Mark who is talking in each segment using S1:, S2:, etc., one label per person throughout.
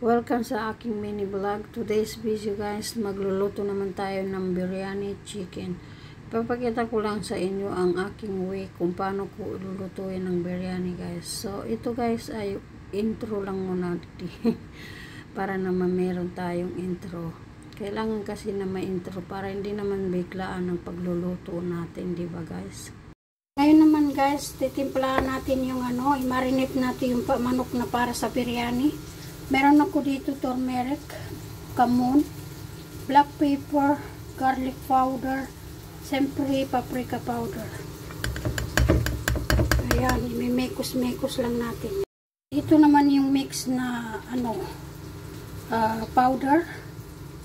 S1: Welcome sa aking mini vlog. Today's video guys, magluluto naman tayo ng biryani chicken. Ipapakita ko lang sa inyo ang aking way kung paano ko lulutuin ng biryani guys. So ito guys ay intro lang muna para naman meron tayong intro. Kailangan kasi na may intro para hindi naman biglaan ang pagluluto natin, di ba guys? Ngayon naman guys, titimplahan natin yung i-marinate natin yung manok na para sa biryani. Meron ako dito turmeric, kamon, black pepper, garlic powder, siyempre paprika powder. Ayan, imimekos-mekos lang natin. Ito naman yung mix na powder.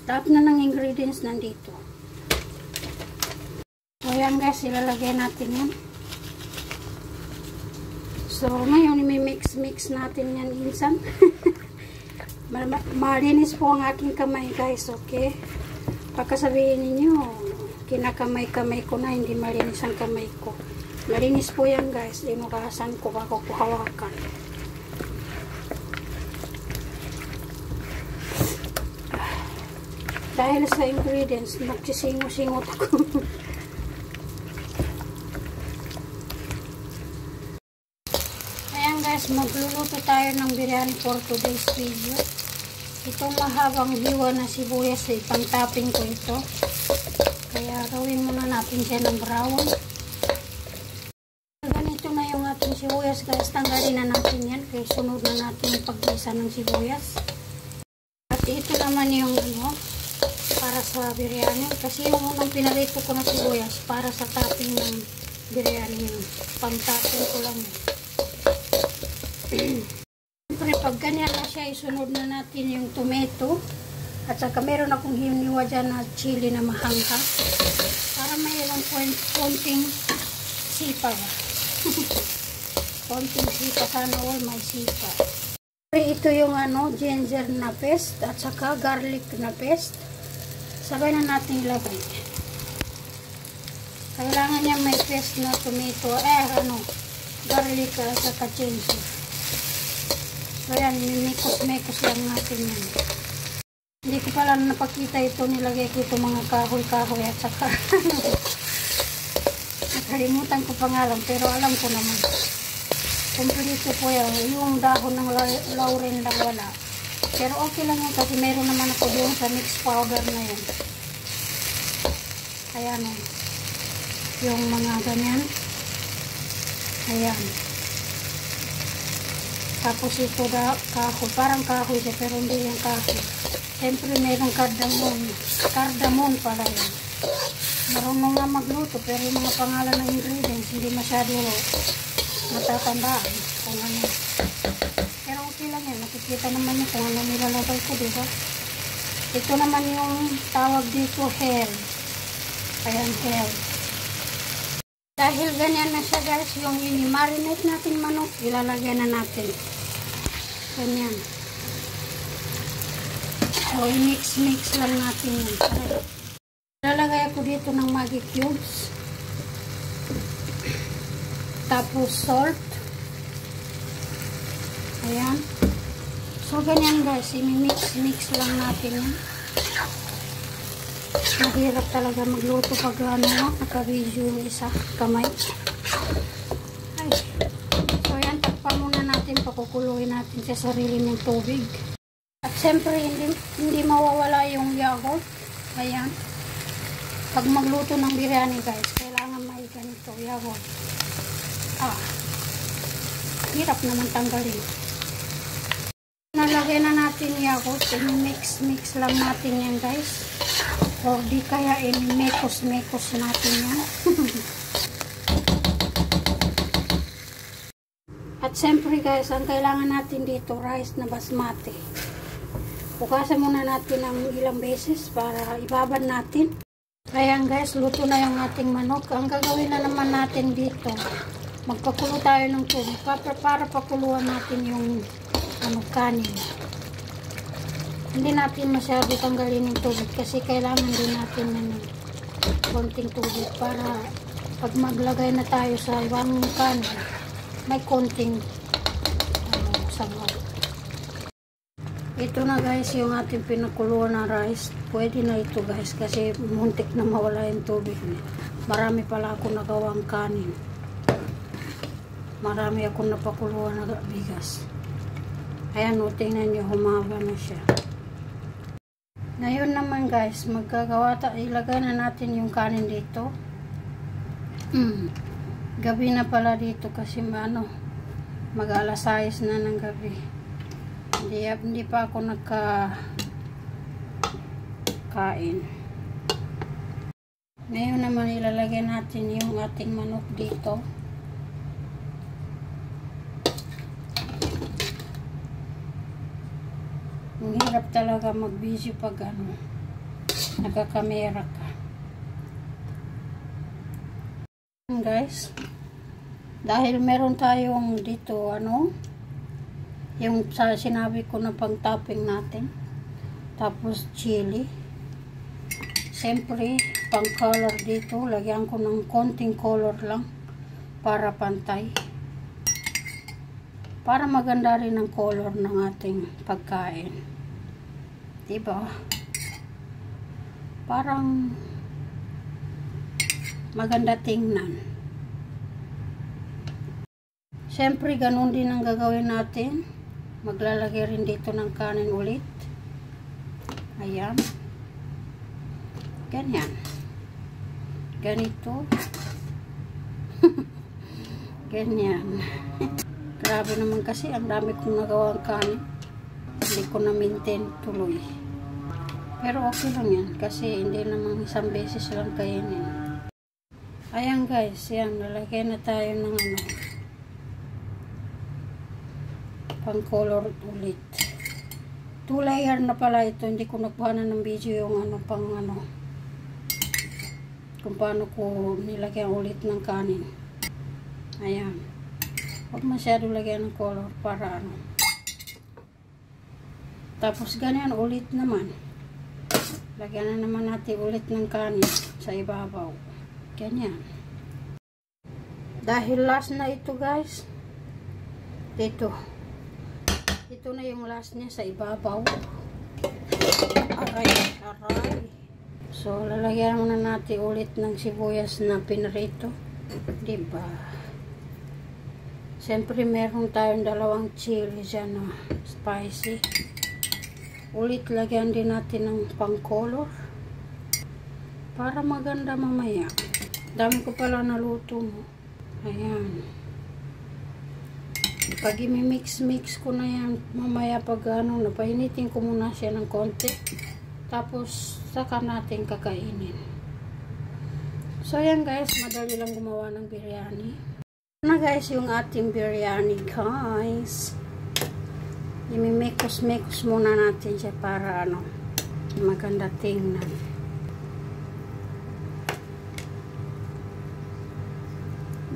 S1: Lahat na ng ingredients nandito. Ayan guys, ilalagay natin yan. So ngayon imimix-mix natin yan insan. Malinis po ang aking kamay guys, okay? Pagkasabihin ninyo, kinakamay-kamay ko na, hindi malinis ang kamay ko. Malinis po yan guys, inukasan ko bago ko hawakan. Dahil sa ingredients, nagsisingo-singot ako. Ayan guys, magluluto tayo ng biryani for today's video. Itong mahabang hiwa na sibuyas ay pang-topping ko ito. Kaya gawin muna natin siya ng brown. Ganito na yung ating sibuyas guys. Tanggalin na natin yan. Kaya sunod na natin yung pag-isa ng sibuyas. At ito naman yung para sa biryani. Kasi yung unang pinarito ko na sibuyas para sa topping ng biryani. Pang-topping ko lang. Siyempre, pag ganyan na siya, isunod na natin yung tomato. At saka meron akong hiniwa dyan na chili na mahanghang. Para mayroong konting sipa. Konting sipa. Sana all may sipa. Ito yung ginger na paste at saka garlic na paste. Sabay na natin ilagay. Kailangan niya may paste na tomato. Garlic at saka ginger. So yan, mimikos-mekos lang natin yan. Hindi ko pala napakita ito, nilagay ko ito mga kahoy-kahoy at saka nakalimutan ko pangalan, pero alam ko naman. Kompleto po yan, yung dahon ng laurel lang wala. Pero okay lang yan kasi meron naman ako doon sa mixed powder na yan. Ayan yung mga ganyan. Ayan. Tapos ito kahoy, parang kahoy siya pero hindi yung kahoy. Siyempre mayroong cardamom pala yan. Marunong nga magluto pero yung mga pangalan ng ingredients hindi masyado matatandaan kung ano. Pero okay lang yan, nakikita naman yun kung ano nilalagay ko, diba? Ito naman yung tawag dito, hell. Ayan, hell. Dahil ganyan na siya guys, yung i-marinate natin manok, ilalagay na natin. Ganyan. So, i-mix-mix lang natin yan. Ilalagay ako dito ng Maggi cubes. Tapos salt. Ayan. So, ganyan guys, i-mix-mix lang natin yan. Mahirap talaga magluto pag naka-video yung isa kamay. Ay. So yan, takpan muna natin, pakukuluin natin sa sarili ng tubig. At siyempre hindi mawawala yung yogurt. Ayan. Pag magluto ng biryani guys, kailangan may ganito yogurt. Hirap naman tanggalin. Nalagay na natin yogurt, mix lang natin yan guys. O di kaya mekos-mekos natin yan. At siyempre guys, ang kailangan natin dito, rice na basmati. Bukasan muna natin ng ilang beses para ibabad natin. Ayan guys, luto na yung ating manok. Ang gagawin na naman natin dito, magpakulo tayo ng tubig para pakuluan natin yung kanin. Hindi natin masyado tanggalin yung tubig kasi kailangan din natin ng konting tubig para pag maglagay na tayo sa ibang kanin, may konting sabaw. Ito na guys yung ating pinakuluan na rice. Pwede na ito guys kasi muntik na mawala yung tubig. Marami pala ako nagawang kanin. Marami ako napakuluan na bigas. Ayan o, tingnan nyo, humaba na siya. Ngayon naman guys, ilagay na natin yung kanin dito. Gabi na pala dito kasi mag-alas 6 na ng gabi. Hindi pa ako nagkain. Ngayon naman ilalagay natin yung ating manok dito. Ang hirap talaga mag-busy pag nagkakamera ka. Guys, dahil meron tayong dito yung sinabi ko na pang topping natin, tapos chili, siyempre pang color dito, lagyan ko ng konting color lang para pantay, para maganda rin ang color ng ating pagkain, diba? Parang maganda tingnan. Siyempre, ganun din ang gagawin natin. Maglalagay rin dito ng kanin ulit. Ayan. Ganyan. Ganito. Ganyan. Grabe naman kasi, ang dami kong nagawang kanin. Hindi ko na-maintain tuloy. Pero okay lang yan, kasi hindi naman isang beses lang kainin. Ayan guys, yan. Lalagay na tayo ng pang color ulit. 2 layer na pala ito. Hindi ko nakuhanan ng video yung kung paano ko nilagyan ulit ng kanin. Ayan. Huwag masyado lagyan ng color para Tapos ganyan ulit naman. Lagyan na naman natin ulit ng kanin sa ibabaw. Ganyan. Dahil last na ito guys. Ito na yung last niya sa ibabaw. Aray. So, lalagyan muna natin ulit ng sibuyas na pinarito. Diba? Siyempre, meron tayong 2 chili dyan na spicy. Ulit, lagyan din natin ng pang-color. Para maganda mamaya. Dami ko pala naluto mo. Ayan. Pag i-mix ko na yan, mamaya pag napainitin ko muna siya ng konti. Tapos, saka natin kakainin. So, yan guys, madali lang gumawa ng biryani. Na guys, yung ating biryani guys. I-mekos muna natin siya para maganda tingnan.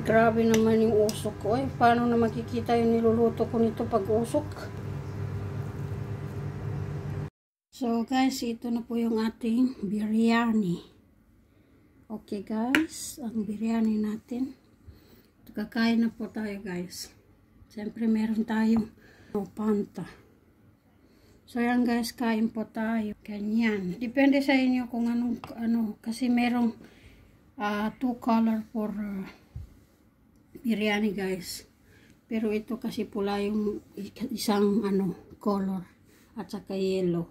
S1: Grabe naman yung usok ko. Paano na makikita yung niluluto ko nito pag usok? So guys, ito na po yung ating biryani. Okay guys, ang biryani natin. Kakain na po tayo guys. Siyempre meron tayong panta. So yan guys, kain po tayo. Ganyan. Depende sa inyo kung kasi merong 2 color for biryani guys. Pero ito kasi pula yung isang color at saka yellow.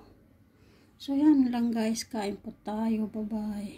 S1: So yan lang guys, kain po tayo. Bye bye.